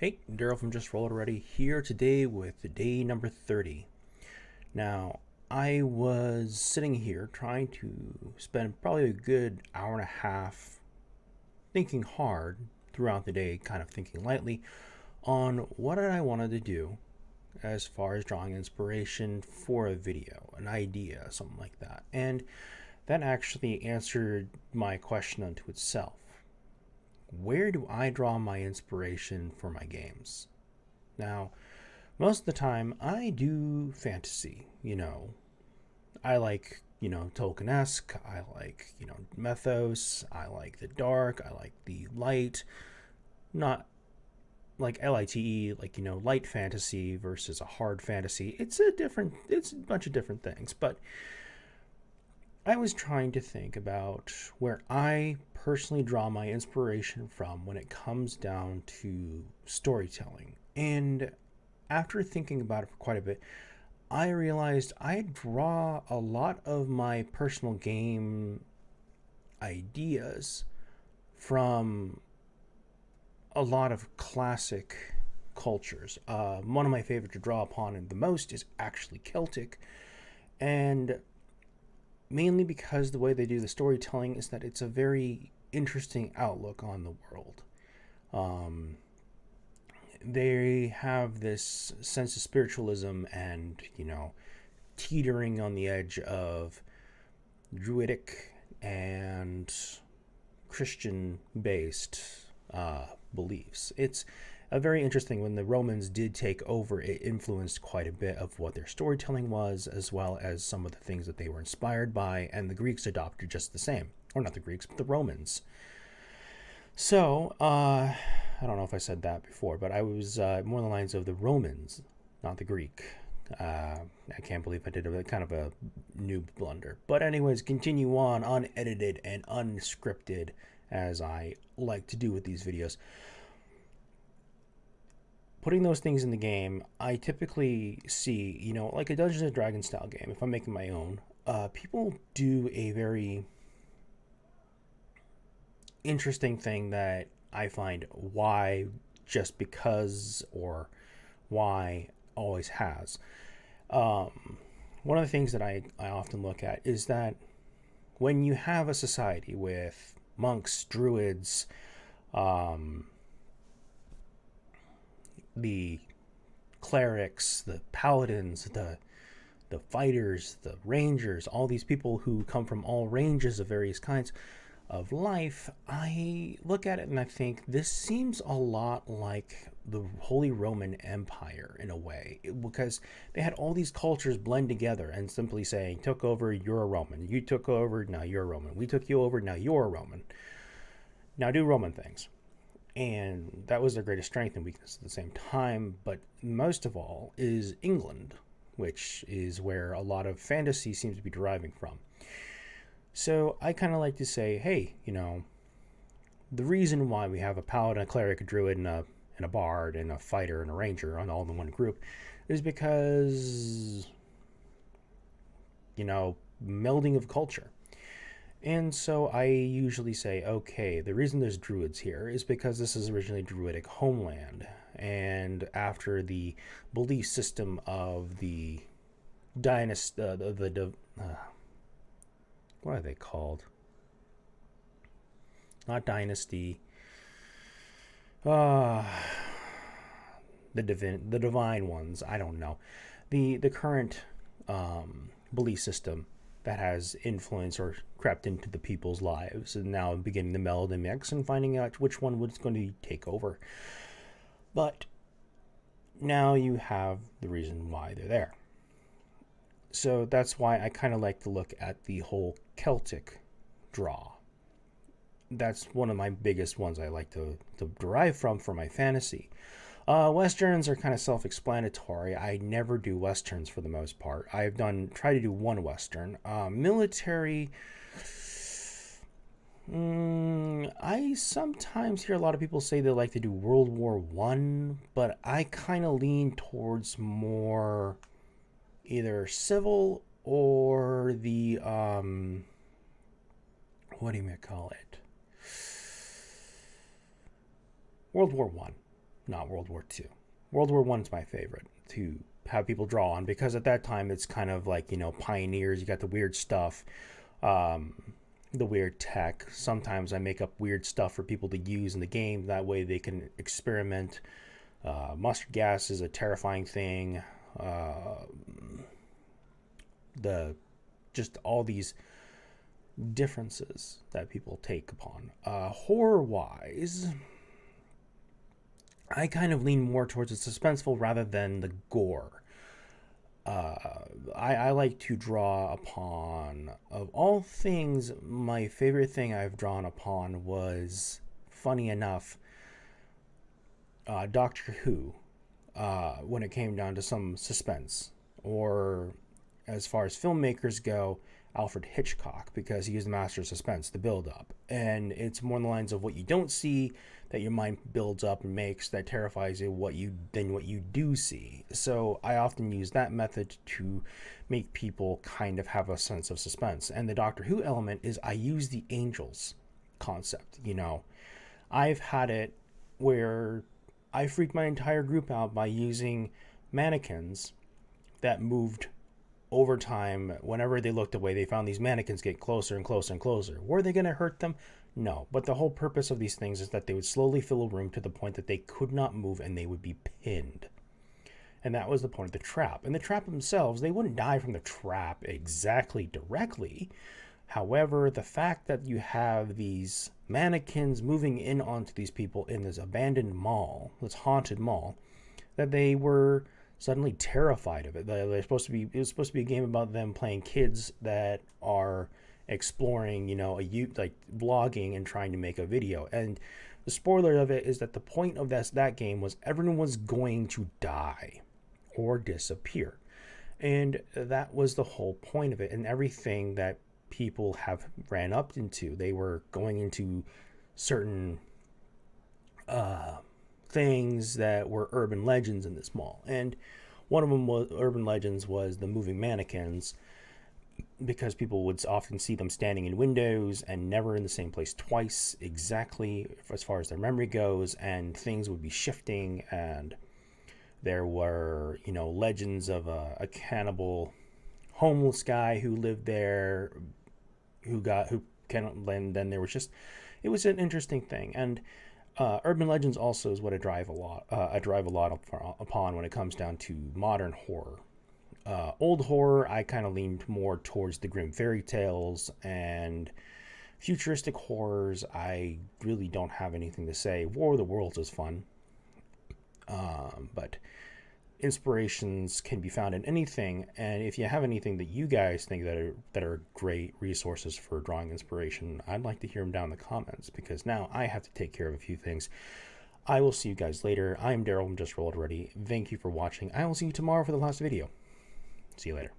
Hey, Daryl from Just Roll It Already here today with day number 30. Now, I was sitting here trying to spend probably a good hour and a half thinking hard throughout the day, kind of thinking lightly on what I wanted to do as far as drawing inspiration for a video, an idea, something like that. And that actually answered my question unto itself. Where do I draw my inspiration for my games? Now, most of the time, I do fantasy. I like, Tolkien-esque. I like, mythos. I like the dark. I like the light. Not like LITE, like, light fantasy versus a hard fantasy. It's a bunch of different things. But I was trying to think about where I personally draw my inspiration from when it comes down to storytelling. And after thinking about it for quite a bit, I realized I draw a lot of my personal game ideas from a lot of classic cultures. One of my favorite to draw upon and the most is actually Celtic, and mainly because the way they do the storytelling is that it's a very interesting outlook on the world. Um, they have this sense of spiritualism and, teetering on the edge of druidic and Christian based beliefs. It's a very interesting. When the Romans did take over, it influenced quite a bit of what their storytelling was, as well as some of the things that they were inspired by, and the Greeks adopted just the same. Or not the Greeks, but the Romans. So, I don't know if I said that before, but I was more on the lines of the Romans, not the Greek. I can't believe I did a kind of a noob blunder. But anyways, continue on unedited and unscripted, as I like to do with these videos. Putting those things in the game, I typically see, like a Dungeons and Dragons style game, if I'm making my own, people do a very interesting thing that I find why just because or why always has. One of the things that I often look at is that when you have a society with monks, druids, um, the clerics, the paladins, the fighters, the rangers, all these people who come from all ranges of various kinds of life, I look at it and I think this seems a lot like the Holy Roman Empire in a way, because they had all these cultures blend together and simply saying, took over, you're a Roman. You took over, now you're a Roman. We took you over, now you're a Roman. Now do Roman things. And that was their greatest strength and weakness at the same time. But most of all is England, which is where a lot of fantasy seems to be deriving from. So I kind of like to say, hey, the reason why we have a paladin, a cleric, a druid, and a bard, and a fighter, and a ranger on all in one group is because, melding of culture. And so I usually say, okay, the reason there's druids here is because this is originally druidic homeland. And after the belief system of the dynasty, what are they called? Not dynasty. Uh, the divine ones. I don't know. The current belief system that has influence or crept into the people's lives, and now beginning to meld and mix and finding out which one was going to take over. But now you have the reason why they're there. So that's why I kind of like to look at the whole Celtic draw. That's one of my biggest ones I like to derive from for my fantasy. Westerns are kind of self-explanatory. I never do westerns for the most part. I've try to do one western. Military. I sometimes hear a lot of people say they like to do World War One, but I kind of lean towards more either civil or the what do you call it? World War One. not World War II. World War One is my favorite to have people draw on, because at that time it's kind of like, pioneers. You got the weird stuff, the weird tech. Sometimes I make up weird stuff for people to use in the game. That way they can experiment. Mustard gas is a terrifying thing. Just all these differences that people take upon. Horror wise, I kind of lean more towards the suspenseful rather than the gore. I like to draw upon, of all things, my favorite thing I've drawn upon was, funny enough, Doctor Who, when it came down to some suspense. Or, as far as filmmakers go, Alfred Hitchcock, because he is the master of suspense, the build up. And it's more on the lines of what you don't see that your mind builds up and makes that terrifies you than what you do see. So I often use that method to make people kind of have a sense of suspense. And the Doctor Who element is I use the angels concept. I've had it where I freaked my entire group out by using mannequins that moved over time. Whenever they looked away, they found these mannequins get closer and closer and closer. Were they going to hurt them? No. But the whole purpose of these things is that they would slowly fill a room to the point that they could not move and they would be pinned. And that was the point of the trap. And the trap themselves, they wouldn't die from the trap exactly directly. However, the fact that you have these mannequins moving in onto these people in this abandoned mall, this haunted mall, that they were suddenly terrified of it. It was supposed to be a game about them playing kids that are exploring, like vlogging and trying to make a video. And the spoiler of it is that the point of that game was everyone was going to die or disappear. And that was the whole point of it. And everything that people have ran up into, they were going into certain things that were urban legends in this mall. And one of them was urban legends was the moving mannequins, because people would often see them standing in windows and never in the same place twice exactly as far as their memory goes, and things would be shifting. And there were legends of a cannibal homeless guy who lived there, and then there was just, it was an interesting thing. And urban legends also is what I drive a lot upon when it comes down to modern horror. Old horror, I kind of leaned more towards the grim fairy tales, and futuristic horrors, I really don't have anything to say. War of the Worlds is fun, but inspirations can be found in anything. And if you have anything that you guys think that are great resources for drawing inspiration, I'd like to hear them down in the comments, because now I have to take care of a few things. I will see you guys later. I'm Daryl from Just Roll It Already. Thank you for watching. I will see you tomorrow for the last video. See you later.